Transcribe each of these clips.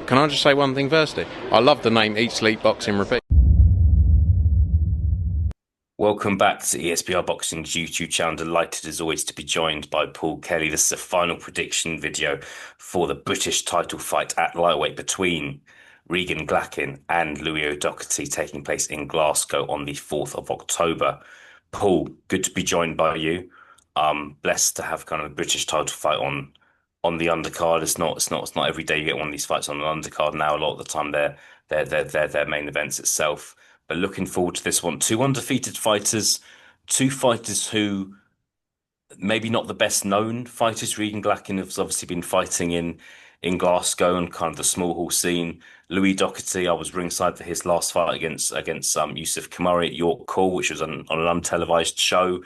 can I just say one thing firstly? I love the name Eat Sleep Boxing Repeat. Welcome back to ESBR Boxing's YouTube channel. Delighted as always to be joined by Paul Kelly. This is a final prediction video for the British title fight at lightweight between Regan Glackin and Louie O'Doherty, taking place in Glasgow on the 4th of October. Paul, good to be joined by you. Blessed to have kind of a British title fight on the undercard. It's not every day you get one of these fights on an undercard. Now a lot of the time they're their main events itself. But looking forward to this one. Two undefeated fighters, two fighters who maybe not the best known fighters. Regan Glackin has obviously been fighting in Glasgow and kind of the small hall scene. Louie Doherty, I was ringside for his last fight against Yusuf Kamari at York Hall, which was on an untelevised show.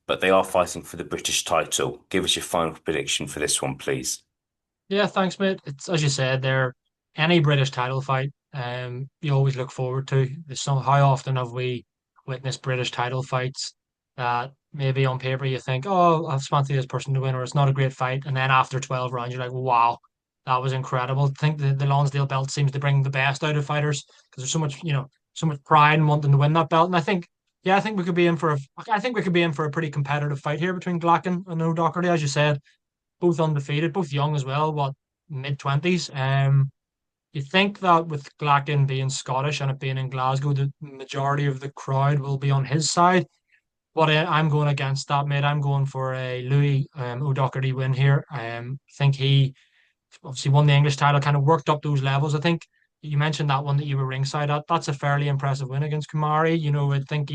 But they are fighting for the British title. Give us your final prediction for this one, please. Yeah, thanks, mate. It's as you said there, any British title fight, you always look forward to. How often have we witnessed British title fights that maybe on paper you think, oh, I've fancy this person to win, or it's not a great fight, and then after 12 rounds, you're like, wow, that was incredible. I think the Lonsdale belt seems to bring the best out of fighters because there's so much, so much pride in wanting to win that belt. And I think, yeah, I think we could be in for a pretty competitive fight here between Glackin and O'Doherty, as you said, both undefeated, both young as well, what, mid-20s. You think that with Glackin being Scottish and it being in Glasgow, the majority of the crowd will be on his side. But I'm going against that, mate. I'm going for a Louis O'Doherty win here. I think he obviously won the English title, kind of worked up those levels. I think you mentioned that one that you were ringside at. That's a fairly impressive win against Kamari. I think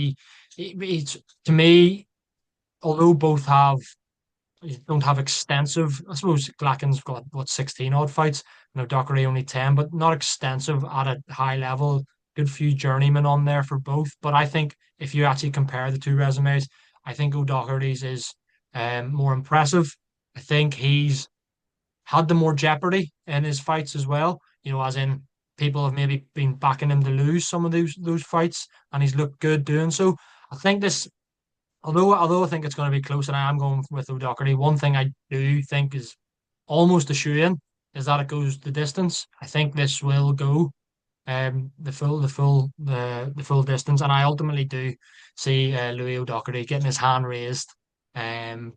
he's, to me, although both don't have extensive. I suppose Glacken's got what 16 odd fights, Dockery only 10, but not extensive at a high level. Good few journeymen on there for both. But I think if you actually compare the two resumes, I think O'Doherty's is more impressive. I think he's had the more jeopardy in his fights as well. As in people have maybe been backing him to lose some of those fights, and he's looked good doing so. I think this although I think it's going to be close, and I am going with O'Doherty. One thing I do think is almost a shoe-in is that it goes the distance. I think this will go the full distance, and I ultimately do see Louis O'Doherty getting his hand raised, um,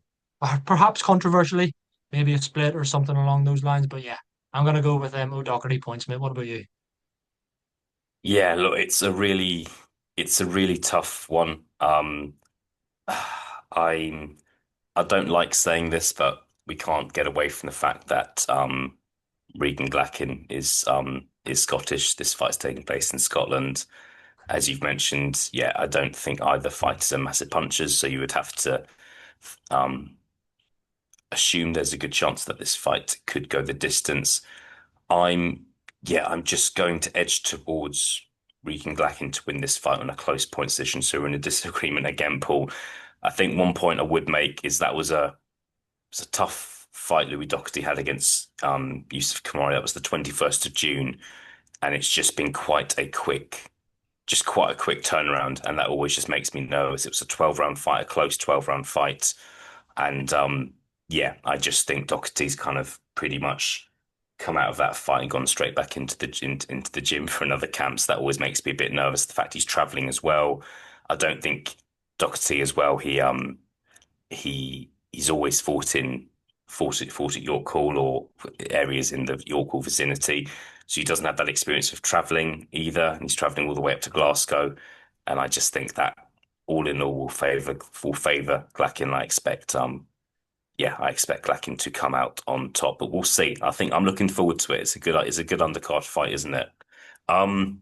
perhaps controversially, maybe a split or something along those lines. But yeah, I'm going to go with O'Doherty points, mate. What about you? Yeah, look, it's a really tough one. I'm I don't like saying this, but we can't get away from the fact that Regan Glackin is Scottish. This fight's taking place in Scotland. As you've mentioned, yeah, I don't think either fighters are massive punchers, so you would have to um assume there's a good chance that this fight could go the distance. I'm I'm just going to edge towards Regan Glackin to win this fight on a close point decision. So we're in a disagreement again, Paul. I think one point I would make is that was a tough fight Louis Doherty had against Yusuf Kamari. That was the 21st of June, and it's just been quite a quick turnaround, and that always just makes me nervous. It was a 12 round fight, a close 12-round fight, and yeah, I just think Doherty's kind of pretty much come out of that fight and gone straight back into the gym for another camp. So that always makes me a bit nervous. The fact he's traveling as well. I don't think Doherty as well. He's always fought at York Hall or areas in the York Hall vicinity. So he doesn't have that experience of traveling either. And he's traveling all the way up to Glasgow. And I just think that all in all will favour Glackin. I expect Glackin to come out on top, but we'll see. I think I'm looking forward to it. It's a good undercard fight, isn't it? Um,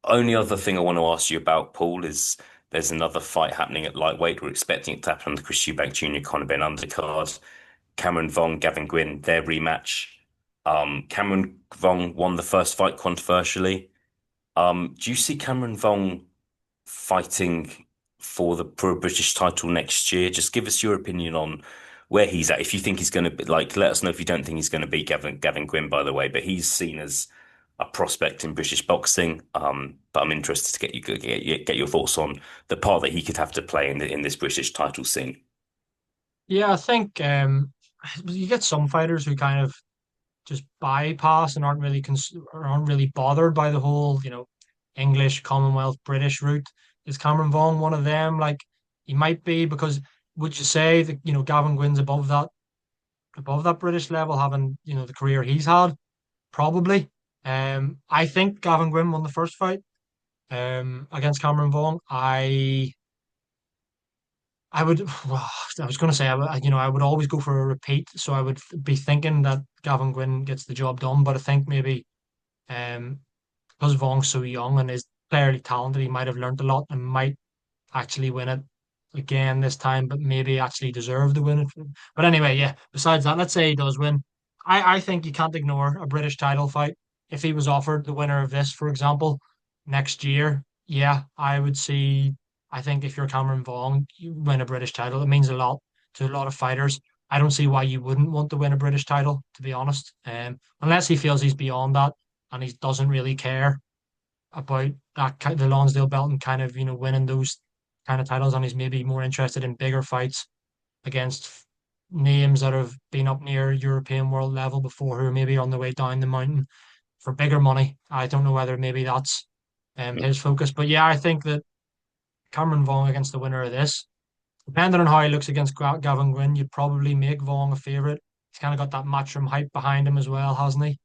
Only other thing I want to ask you about, Paul, is there's another fight happening at lightweight. We're expecting it to happen on the Chris Eubank Jr. Conor Benn undercard. Cameron Vaughn, Gavin Gwynn, their rematch. Cameron Vaughn won the first fight controversially. Do you see Cameron Vaughn fighting for a British title next year? Just give us your opinion on where he's at. If you think he's going to be like, let us know if you don't think he's going to beat Gavin Gwynn, by the way. But he's seen as a prospect in British boxing. But I'm interested to get your thoughts on the part that he could have to play in this British title scene. Yeah, I think you get some fighters who kind of just bypass and aren't really bothered by the whole, English, Commonwealth, British route. Is Cameron Vaughan one of them? Like he might be because would you say that, Gavin Gwynn's above that British level, having, the career he's had? Probably. I think Gavin Gwynn won the first fight against Cameron Vaughan. I would, well, I was going to say, I would always go for a repeat. So I would be thinking that Gavin Gwynn gets the job done. But I think maybe um, because Vaughan's so young and is clearly talented, he might have learned a lot and might actually win it again this time, but maybe actually deserve to win it. But anyway, yeah, besides that, let's say he does win. I think you can't ignore a British title fight. If he was offered the winner of this, for example, next year, yeah, I would see. I think if you're Cameron Vaughan, you win a British title. It means a lot to a lot of fighters. I don't see why you wouldn't want to win a British title, to be honest. Unless he feels he's beyond that and he doesn't really care about the Lonsdale belt and kind of winning those kind of titles, and he's maybe more interested in bigger fights against names that have been up near European world level before, who are maybe on the way down the mountain for bigger money. I don't know whether maybe that's his focus, but yeah, I think that Cameron Vaughan against the winner of this, depending on how he looks against Gavin Gwynn, you'd probably make Vaughan a favourite. He's kind of got that matchroom hype behind him as well, hasn't he?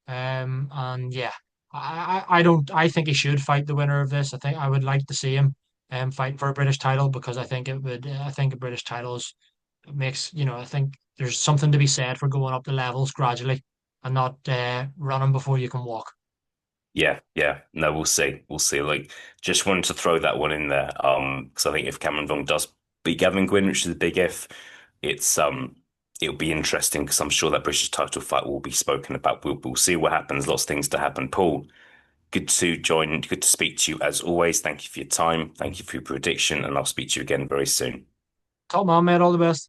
And yeah, I think he should fight the winner of this. I think I would like to see him fighting for a British title because I think I think a British title makes, I think there's something to be said for going up the levels gradually and not running before you can walk. Yeah, yeah. No, we'll see. We'll see. Like, just wanted to throw that one in there. Because I think if Cameron Vaughn does beat Gavin Gwynn, which is a big if, it's it'll be interesting because I'm sure that British title fight will be spoken about. We'll see what happens. Lots of things to happen. Paul, good to join. Good to speak to you as always. Thank you for your time. Thank you for your prediction, and I'll speak to you again very soon. Top man, mate, all the best.